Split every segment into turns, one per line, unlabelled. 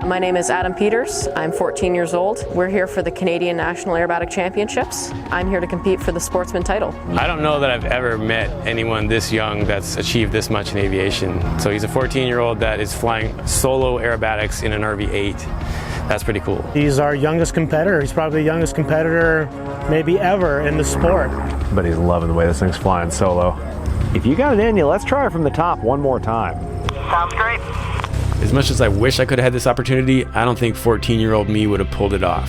My name is Adam Peters. I'm 14 years old. We're here for the Canadian National Aerobatic Championships. I'm here to compete for the sportsman title. I don't know that I've ever met anyone this young that's achieved this much in aviation. So he's a 14-year-old that is flying solo aerobatics in an RV-8. That's pretty cool.
He's our youngest competitor. He's probably the youngest competitor maybe ever in the sport.
But he's loving the way this thing's flying solo. If you got it in you, let's try it from the top one more time.
Sounds great.
As much as I wish I could have had this opportunity, I don't think 14-year-old me would have pulled it off.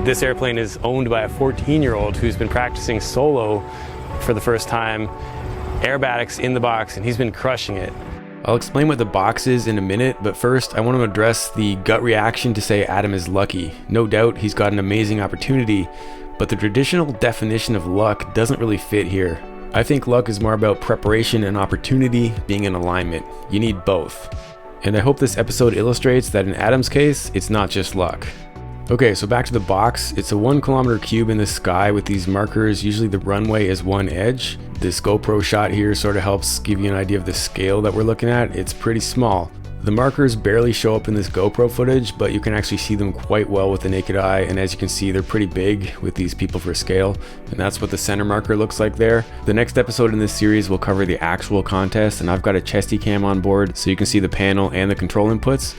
This airplane is owned by a 14-year-old who's been practicing solo for the first time, aerobatics in the box, and he's been crushing it. I'll explain what the box is in a minute, but first I want to address the gut reaction to say Adam is lucky. No doubt he's got an amazing opportunity, but the traditional definition of luck doesn't really fit here. I think luck is more about preparation and opportunity being in alignment. You need both. And I hope this episode illustrates that in Adam's case, it's not just luck. Okay, so back to the box. It's a 1 kilometer cube in the sky with these markers. Usually the runway is one edge. This GoPro shot here sort of helps give you an idea of the scale that we're looking at. It's pretty small. The markers barely show up in this GoPro footage, but you can actually see them quite well with the naked eye, and as you can see, they're pretty big with these people for scale, and that's what the center marker looks like there. The next episode in this series will cover the actual contest, and I've got a chesty cam on board so you can see the panel and the control inputs.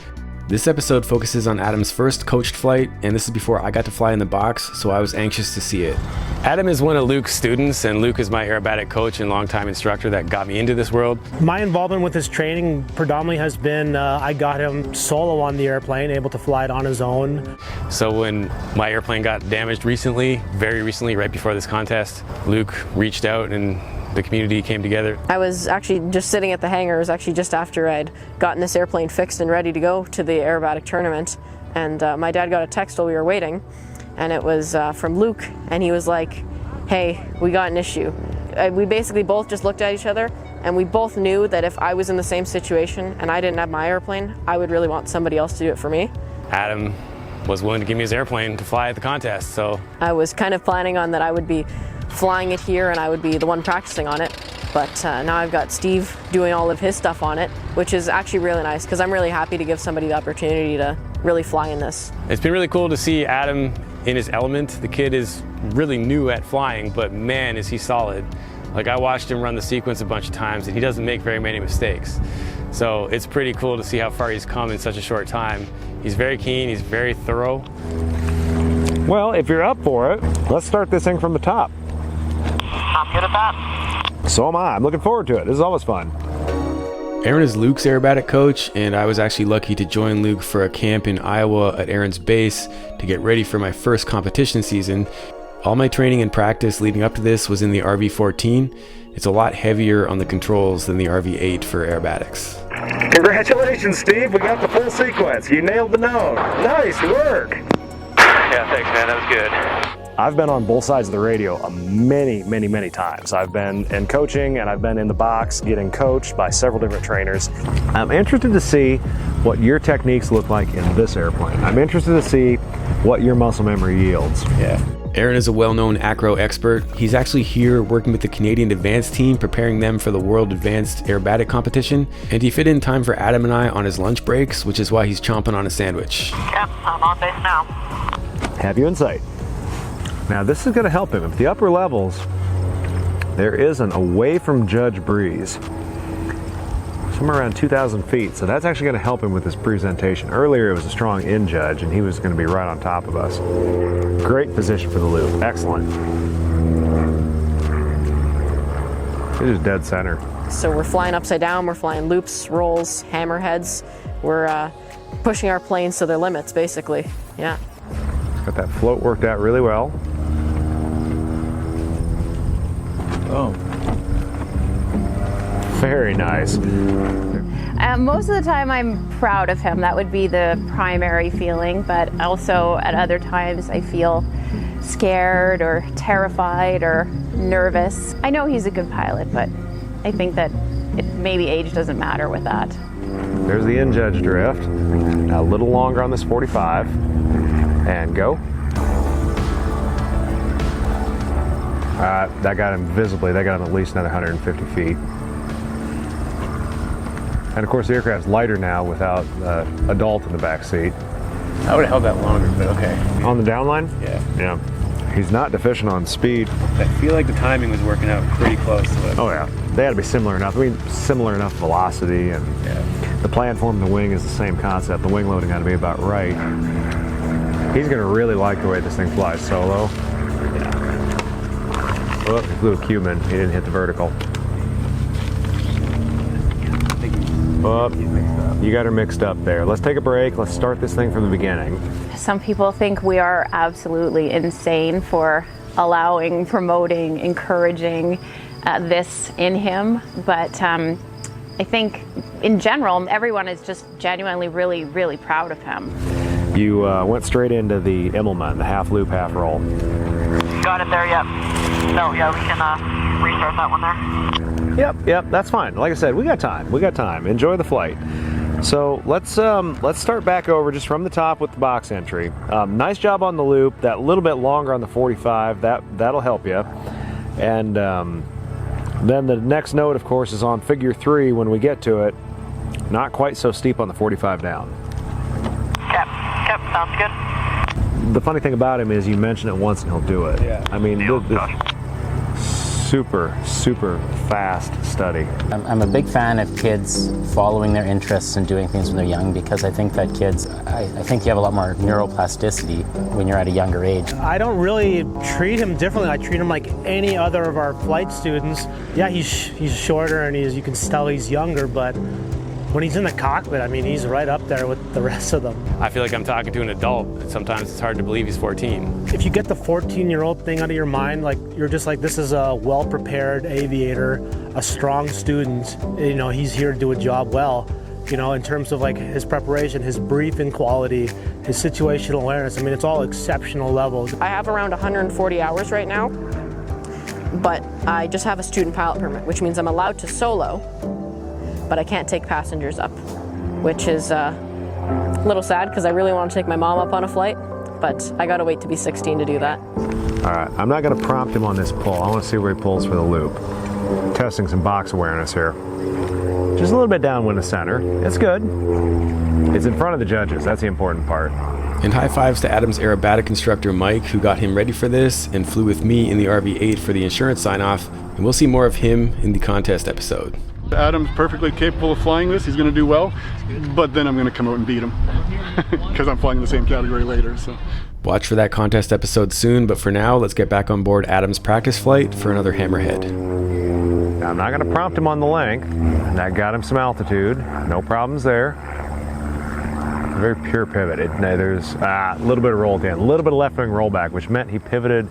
This episode focuses on Adam's first coached flight, and this is before I got to fly in the box, so I was anxious to see it. Adam is one of Luke's students, and Luke is my aerobatic coach and longtime instructor that got me into this world.
My involvement with his training predominantly has been I got him solo on the airplane, able to fly it on his own.
So when my airplane got damaged recently, very recently, right before this contest, Luke reached out and the community came together. I was actually just sitting at the hangar. It was actually just after I'd gotten this airplane fixed and ready to go to the aerobatic tournament. And my dad got a text while we were waiting, and it was from Luke, and he was like, hey, we got an issue. We basically both just looked at each other, and we both knew that if I was in the same situation and I didn't have my airplane, I would really want somebody else to do it for me. Adam was willing to give me his airplane to fly at the contest, so I was kind of planning on that I would be flying it here and I would be the one practicing on it, but now I've got Steve doing all of his stuff on it, which is actually really nice because I'm really happy to give somebody the opportunity to really fly in this. It's been really cool to see Adam in his element. The kid is really new at flying, but man is he solid. Like, I watched him run the sequence a bunch of times and he doesn't make very many mistakes. So it's pretty cool to see how far he's come in such a short time. He's very keen, he's very thorough.
Well, if you're up for it, let's start this thing from the top.
I'm good at that.
So am I. I'm looking forward to it. This is always fun.
Aaron is Luke's aerobatic coach, and I was actually lucky to join Luke for a camp in Iowa at Aaron's base to get ready for my first competition season. All my training and practice leading up to this was in the RV-14. It's a lot heavier on the controls than the RV-8 for aerobatics.
Congratulations, Steve. We got the full sequence. You nailed the note. Nice work.
Yeah, thanks, man. That was good.
I've been on both sides of the radio many times. I've been in coaching and I've been in the box getting coached by several different trainers. I'm interested to see what your techniques look like in this airplane. I'm interested to see what your muscle memory yields.
Yeah. Aaron is a well-known acro expert. He's actually here working with the Canadian Advanced team, preparing them for the World Advanced Aerobatic Competition, and he fit in time for Adam and I on his lunch breaks, which is why he's chomping on a sandwich.
Yep, I'm on base now.
Have you in sight. Now this is going to help him. At the upper levels, there is an away from judge breeze, somewhere around 2,000 feet. So that's actually going to help him with his presentation. Earlier it was a strong in judge and he was going to be right on top of us. Great position for the loop. Excellent. It is dead center.
So we're flying upside down, we're flying loops, rolls, hammerheads. We're pushing our planes to their limits, basically. Yeah.
Got that float worked out really well. Oh. Very nice.
Most of the time I'm proud of him. That would be the primary feeling, but also at other times I feel scared or terrified or nervous. I know he's a good pilot, but I think that maybe age doesn't matter with that.
There's the in-judge drift. A little longer on this 45. And go. That got him visibly, that got him at least another 150 feet. And of course the aircraft's lighter now without adult in the back seat.
I would have held that longer, but okay.
On the downline?
Yeah.
Yeah. He's not deficient on speed.
I feel like the timing was working out pretty close to it.
Oh yeah, they had to be similar enough. I mean, similar enough velocity, and the planform of the wing is the same concept. The wing loading had to be about right. He's gonna really like the way this thing flies solo.
Yeah.
Oh, he flew a Cuban. He didn't hit the vertical. Oh, you got her mixed up there. Let's take a break. Let's start this thing from the beginning.
Some people think we are absolutely insane for allowing, promoting, encouraging this in him, but I think in general everyone is just genuinely really, really proud of him.
You went straight into the Immelman, the half loop, half roll.
Got it there, yep. No, yeah, we can restart that one there.
Yep, that's fine. Like I said, we got time. Enjoy the flight. So let's start back over just from the top with the box entry. Nice job on the loop. That little bit longer on the 45. That'll help you. And then the next note, of course, is on figure 3 when we get to it. Not quite so steep on the 45 down.
Yep, sounds good.
The funny thing about him is you mention it once and he'll do it.
Yeah.
I mean, super fast study.
I'm a big fan of kids following their interests and doing things when they're young, because I think that kids, I think you have a lot more neuroplasticity when you're at a younger age.
I don't really treat him differently. I treat him like any other of our flight students. Yeah, he's shorter and you can tell he's younger, but when he's in the cockpit, I mean, he's right up there with the rest of them. I
feel like I'm talking to an adult. Sometimes it's hard to believe he's 14.
If you get the 14-year-old thing out of your mind, like you're just like, this is a well-prepared aviator, a strong student. You know, he's here to do a job well. You know, in terms of like his preparation, his briefing quality, his situational awareness. I mean, it's all exceptional levels.
I have around 140 hours right now, but I just have a student pilot permit, which means I'm allowed to solo, but I can't take passengers up, which is a little sad because I really want to take my mom up on a flight, but I gotta wait to be 16 to do that.
All right, I'm not gonna prompt him on this pull. I wanna see where he pulls for the loop. Testing some box awareness here. Just a little bit downwind of center. It's good. It's in front of the judges, that's the important part.
And high fives to Adam's aerobatic instructor Mike, who got him ready for this and flew with me in the RV-8 for the insurance sign-off, and we'll see more of him in the contest episode.
Adam's perfectly capable of flying this. He's going to do well, but then I'm going to come out and beat him because I'm flying in the same category later. So
watch for that contest episode soon, but for now, let's get back on board Adam's practice flight for another hammerhead.
Now, I'm not going to prompt him on the length. That got him some altitude. No problems there. A very pure pivot. There's a little bit of roll again, a little bit of left wing rollback, which meant he pivoted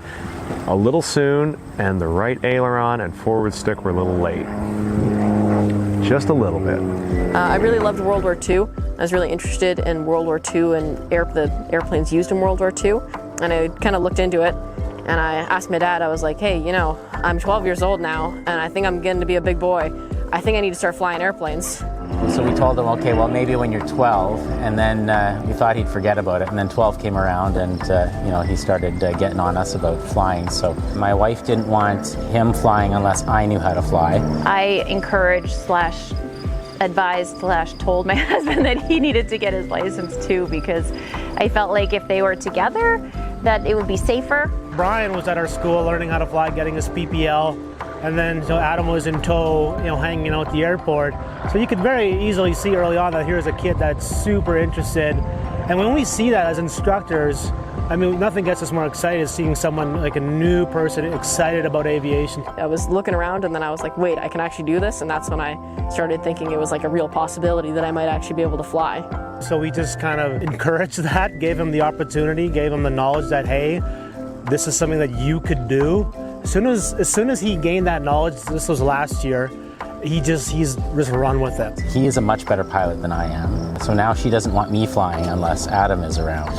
a little soon, and the right aileron and forward stick were a little late. Just a little bit.
I really loved World War II. I was really interested in World War II and the airplanes used in World War II. And I kind of looked into it, and I asked my dad, I was like, hey, you know, I'm 12 years old now, and I think I'm getting to be a big boy. I think I need to start flying airplanes.
So we told him, okay, well, maybe when you're 12, and then we thought he'd forget about it, and then 12 came around, and you know, he started getting on us about flying. So my wife didn't want him flying unless I knew how to fly.
I encouraged / advised / told my husband that he needed to get his license too, because I felt like if they were together, that it would be safer.
Brian was at our school learning how to fly, getting his PPL. And then so Adam was in tow, you know, hanging out at the airport. So you could very easily see early on that here's a kid that's super interested. And when we see that as instructors, I mean, nothing gets us more excited as seeing someone, like a new person, excited about aviation.
I was looking around, and then I was like, wait, I can actually do this? And that's when I started thinking it was like a real possibility that I might actually be able to fly.
So we just kind of encouraged that, gave him the opportunity, gave him the knowledge that, hey, this is something that you could do. As soon as he gained that knowledge, this was last year, he's just run with it.
He is a much better pilot than I am. So now she doesn't want me flying unless Adam is around.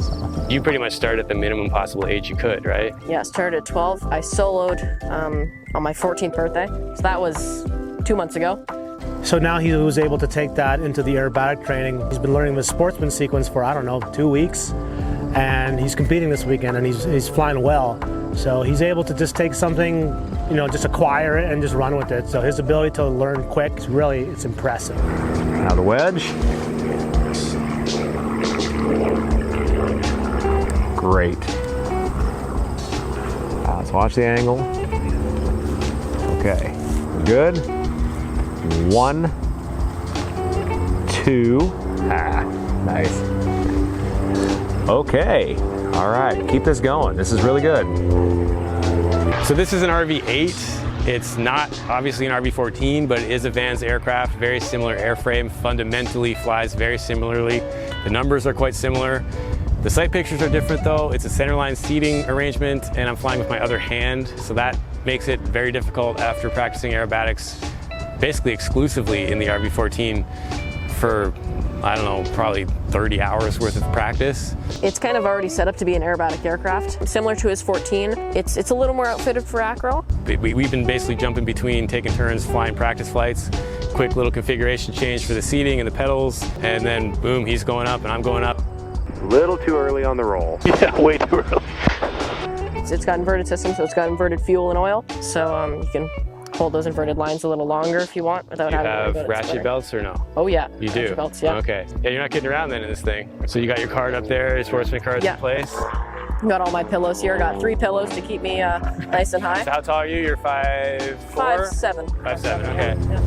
So.
You pretty much started at the minimum possible age you could, right?
Yeah, I started at 12. I soloed on my 14th birthday. So that was 2 months ago.
So now he was able to take that into the aerobatic training. He's been learning the sportsman sequence for, I don't know, 2 weeks. And he's competing this weekend, and he's flying well. So he's able to just take something, you know, just acquire it and just run with it. So his ability to learn quick is really, it's impressive.
Now the wedge. Great. Let's watch the angle. Okay, good. 1, 2. Nice. Okay, all right, keep this going. This is really good.
So this is an RV-8. It's not obviously an RV-14, but it is a Vans aircraft, very similar airframe, fundamentally flies very similarly. The numbers are quite similar. The sight pictures are different though. It's a centerline seating arrangement and I'm flying with my other hand, so that makes it very difficult after practicing aerobatics basically exclusively in the RV-14 for, I don't know, probably 30 hours worth of practice.
It's kind of already set up to be an aerobatic aircraft. Similar to his 14, it's a little more outfitted for acro.
We've been basically jumping between taking turns flying practice flights, quick little configuration change for the seating and the pedals, and then boom, he's going up and I'm going up.
Little too early on the roll.
Yeah, way too early.
It's got inverted system, so it's got inverted fuel and oil. So you can hold those inverted lines a little longer if you want without having to worry about
You have
it
ratchet
splitting.
belts or no?
Oh yeah.
You do?
Ratchet belts, yeah.
Okay. Yeah, you're not kidding around then in this thing. So you got your card up there, your sportsman card's
Yeah.
in place.
Got all my pillows here. Got 3 pillows to keep me nice and high.
So how tall are you? You're 5'4"?
5'7".
5'7", okay.
Yeah.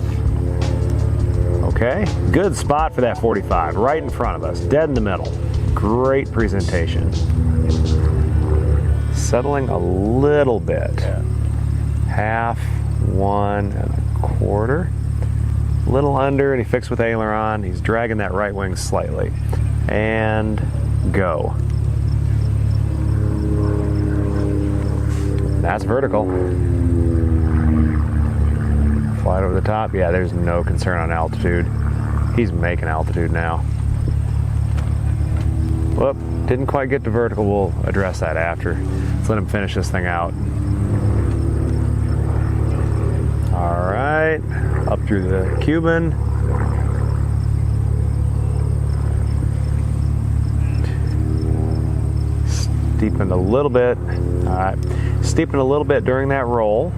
Okay, good spot for that 45, right in front of us, dead in the middle. Great presentation. Settling a little bit. Half, 1 1/4. A little under, and he fixed with aileron. He's dragging that right wing slightly. And go. That's vertical. Flight over the top. Yeah, there's no concern on altitude. He's making altitude now. Whoop, didn't quite get to vertical. We'll address that after. Let's let him finish this thing out. All right, up through the Cuban. Steepened a little bit. All right, steepened a little bit during that roll.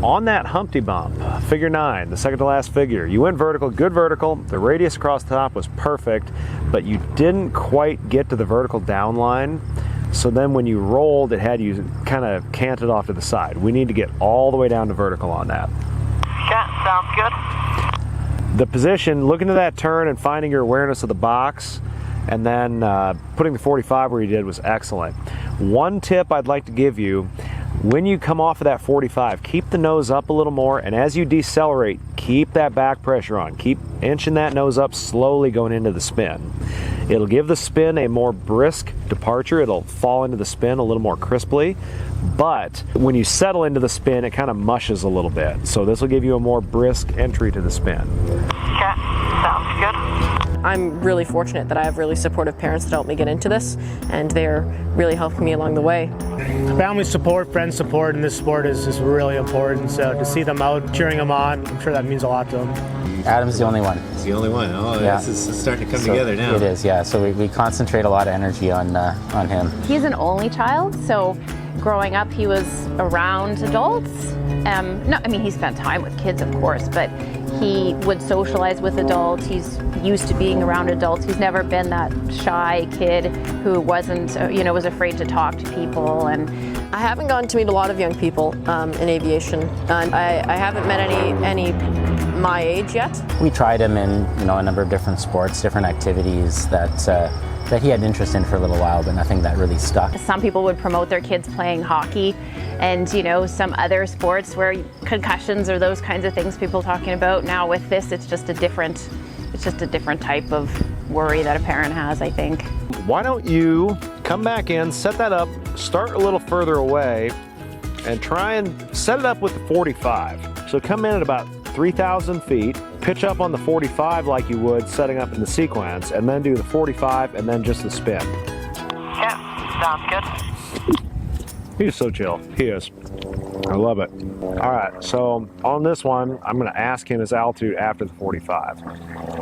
On that Humpty bump, figure 9, the second to last figure, you went vertical, good vertical. The radius across the top was perfect, but you didn't quite get to the vertical down line. So then when you rolled, it had you kind of canted off to the side. We need to get all the way down to vertical on that.
Okay, sounds good.
The position, looking to that turn and finding your awareness of the box, and then putting the 45 where you did was excellent. One tip I'd like to give you, when you come off of that 45, keep the nose up a little more, and as you decelerate, keep that back pressure on. Keep inching that nose up slowly going into the spin. It'll give the spin a more brisk departure. It'll fall into the spin a little more crisply, but when you settle into the spin, it kind of mushes a little bit. So this will give you a more brisk entry to the spin.
Okay, sounds good.
I'm really fortunate that I have really supportive parents that help me get into this, and they're really helping me along the way.
Family support, friend support in this sport is really important. So to see them out cheering them on, I'm sure that means a lot to them.
Adam's the only one.
It's the only one. Oh,
Yeah.
this is starting to come
So
together now.
It is, yeah. So we concentrate a lot of energy on him.
He's an only child, so growing up he was around adults. No, I mean, he spent time with kids, of course, but he would socialize with adults. He's used to being around adults. He's never been that shy kid who wasn't, was afraid to talk to people. And
I haven't gotten to meet a lot of young people in aviation, and I haven't met any my age yet.
We tried him in a number of different sports, different activities that he had interest in for a little while, but nothing that really stuck.
some people would promote their kids playing hockey, and some other sports where concussions or those kinds of things people talking about. Now with this, it's just a different type of worry that a parent has, I think.
Why don't you come back in, set that up, start a little further away, and try and set it up with the 45. So come in at about 3,000 feet, pitch up on the 45 like you would setting up in the sequence, and then do the 45 and then just the spin.
Okay, sounds good.
He's so chill. He is. I love it. All right, so on this one, I'm going to ask him his altitude after the 45.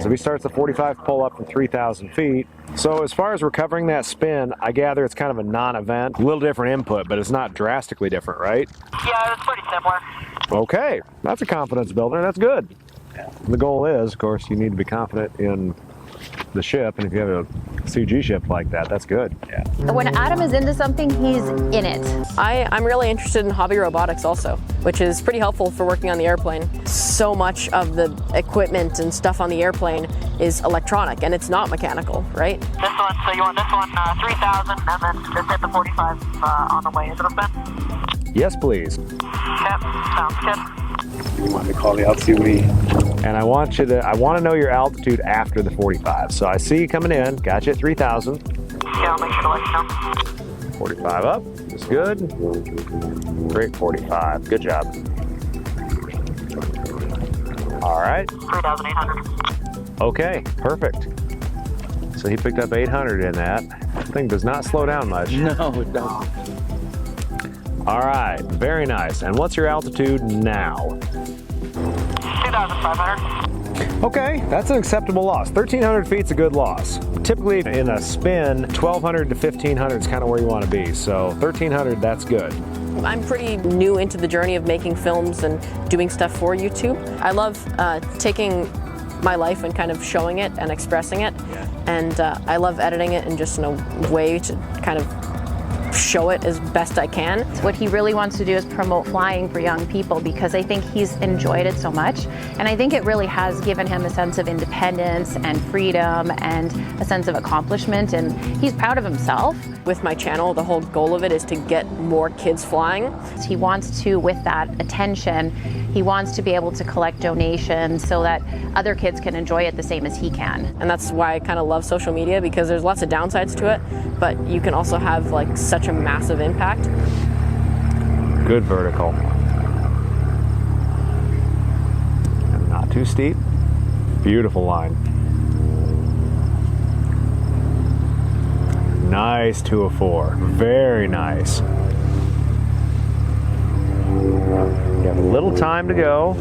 So he starts the 45 pull up from 3,000 feet. So as far as recovering that spin, I gather it's kind of a non-event. A little different input, but it's not drastically different, right?
Yeah, it's pretty similar.
Okay, that's a confidence builder. That's good. The goal is, of course, you need to be confident in the ship, and if you have a CG ship like that, that's good. Yeah.
When Adam is into something, he's in it.
I'm really interested in hobby robotics also, which is pretty helpful for working on the airplane. So much of the equipment and stuff on the airplane is electronic, and it's not mechanical, right?
This one, so you want this one 3,000, and then just hit the 45 on the way. Is it a spin?
Yes, please.
Yep, sounds good.
You want me to call the altitude?
And I want to know your altitude after the 45. So I see you coming in. Got you at 3,000.
Yeah, I'll make sure to let you know.
45 up. That's good. Great 45. Good job. All right.
3,800.
Okay, perfect. So he picked up 800 in that. Thing does not slow down much.
No, it doesn't.
All right, very nice. And what's your altitude now?
2,500.
Okay, that's an acceptable loss. 1,300 feet's a good loss. Typically in a spin, 1,200 to 1,500 is kind of where you want to be. So 1,300, that's good.
I'm pretty new into the journey of making films and doing stuff for YouTube. I love taking my life and kind of showing it and expressing it. And I love editing it in just in a way to kind of show it as best I can.
What he really wants to do is promote flying for young people because I think he's enjoyed it so much. And I think it really has given him a sense of independence and freedom and a sense of accomplishment. And he's proud of himself.
With my channel, the whole goal of it is to get more kids flying.
He wants to, with that attention, he wants to be able to collect donations so that other kids can enjoy it the same as he can.
And that's why I kind of love social media, because there's lots of downsides to it, but you can also have like such a massive impact.
Good vertical. And not too steep. Beautiful line. Nice 204. Very nice. You have a little time to go.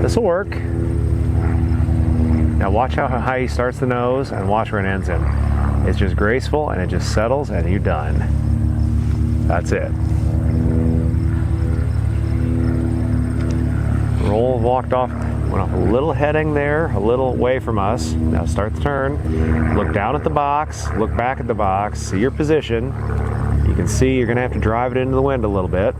This will work. Now watch how high he starts the nose and watch where it ends in. It's just graceful and it just settles and you're done. That's it. Roll walked off, went off a little heading there, a little away from us. Now start the turn. Look down at the box, look back at the box, see your position. You can see you're gonna have to drive it into the wind a little bit.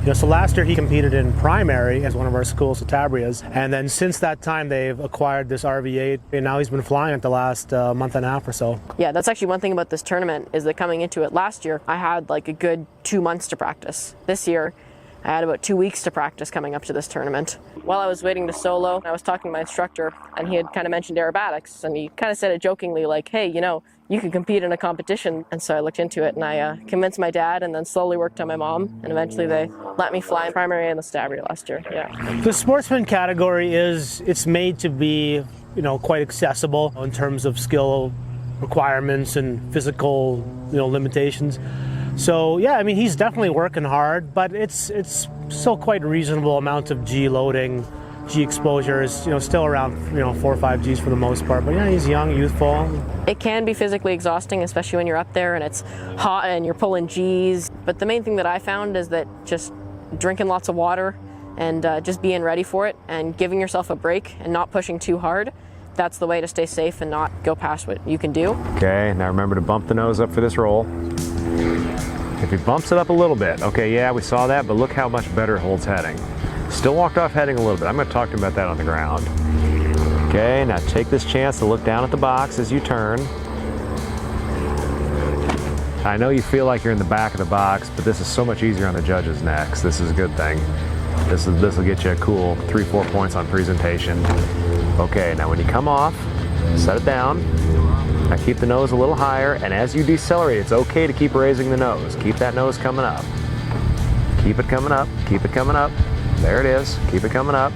You know, so last year he competed in primary as one of our schools, Tabrias, and then since that time they've acquired this RV8, and now he's been flying it the last month and a half or so.
Yeah, that's actually one thing about this tournament, is that coming into it last year, I had like a good 2 months to practice. This year, I had about 2 weeks to practice coming up to this tournament. While I was waiting to solo, I was talking to my instructor, and he had kind of mentioned aerobatics, and he kind of said it jokingly, like, hey, you know, you could compete in a competition. And so I looked into it, and I convinced my dad, and then slowly worked on my mom, and eventually they let me fly in primary and the Stabria last year. Yeah.
The sportsman category it's made to be, you know, quite accessible in terms of skill requirements and physical, you know, limitations. So yeah, I mean, he's definitely working hard, but it's still quite a reasonable amount of G loading. G exposure is, you know, still around, you know, 4 or 5 Gs for the most part. But yeah, he's young, youthful.
It can be physically exhausting, especially when you're up there and it's hot and you're pulling Gs. But the main thing that I found is that just drinking lots of water and just being ready for it and giving yourself a break and not pushing too hard, that's the way to stay safe and not go past what you can do.
Okay, now remember to bump the nose up for this roll. If he bumps it up a little bit, okay, yeah, we saw that, but look how much better it holds heading. Still walked off heading a little bit. I'm going to talk to him about that on the ground. Okay, now take this chance to look down at the box as you turn. I know you feel like you're in the back of the box, but this is so much easier on the judges' necks. This is a good thing. This will get you a cool 3-4 points on presentation. Okay, now when you come off, set it down. Now keep the nose a little higher, and as you decelerate, it's okay to keep raising the nose. Keep that nose coming up. Keep it coming up, keep it coming up. There it is, keep it coming up.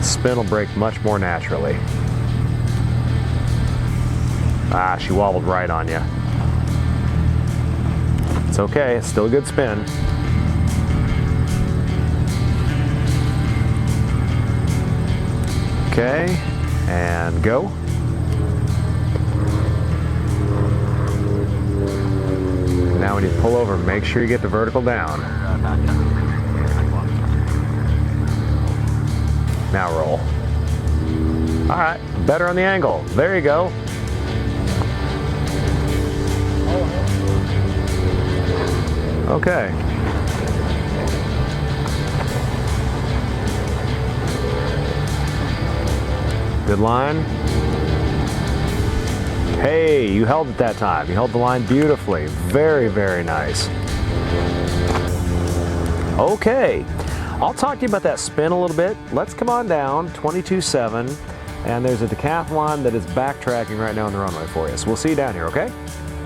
Spin will break much more naturally. Ah, she wobbled right on you. It's okay, it's still a good spin. Okay, and go. Now when you pull over, make sure you get the vertical down. Now roll. All right, better on the angle. There you go. Okay. Good line. Hey, you held it that time. You held the line beautifully. Very, very nice. Okay, I'll talk to you about that spin a little bit. Let's come on down, 22.7, and there's a decathlon that is backtracking right now on the runway for you. So we'll see you down here, okay?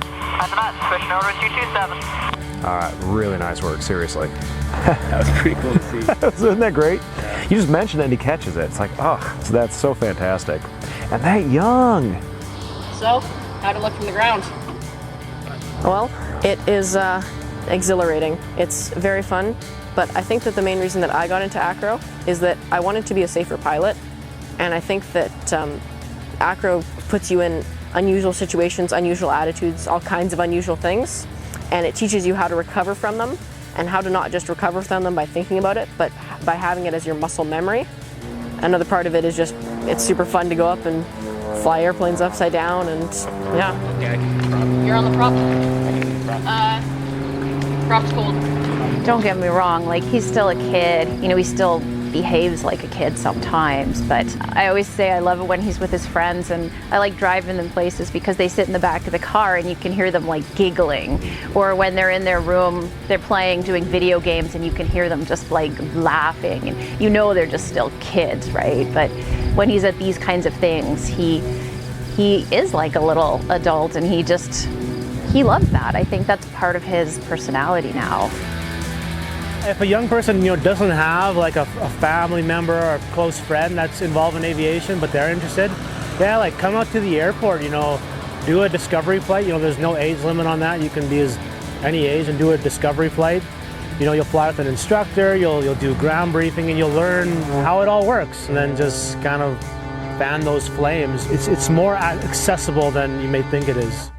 After that, switching over to 227.
All right, really nice work, seriously.
That was pretty cool to see.
Isn't that great? Yeah. You just mentioned it and he catches it. It's like, oh, so that's so fantastic. And that young.
So, how'd it look from the ground? Well, it is exhilarating. It's very fun, but I think that the main reason that I got into acro is that I wanted to be a safer pilot, and I think that acro puts you in unusual situations, unusual attitudes, all kinds of unusual things, and it teaches you how to recover from them, and how to not just recover from them by thinking about it, but by having it as your muscle memory. Another part of it is just, it's super fun to go up and fly airplanes upside down, and yeah.
Okay,
You're on the prop. Prop's cold.
Don't get me wrong, like he's still a kid, you know, he still behaves like a kid sometimes, but I always say I love it when he's with his friends, and I like driving them places because they sit in the back of the car and you can hear them like giggling, or when they're in their room, they're playing, doing video games, and you can hear them just like laughing, and you know they're just still kids, right? But when he's at these kinds of things, he is like a little adult, and he loves that. I think that's part of his personality now.
If a young person, you know, doesn't have like a family member or a close friend that's involved in aviation, but they're interested, yeah, like come out to the airport, you know, do a discovery flight. You know, there's no age limit on that. You can be any age and do a discovery flight. You know, you'll fly with an instructor, you'll do ground briefing, and you'll learn how it all works, and then just kind of fan those flames. It's more accessible than you may think it is.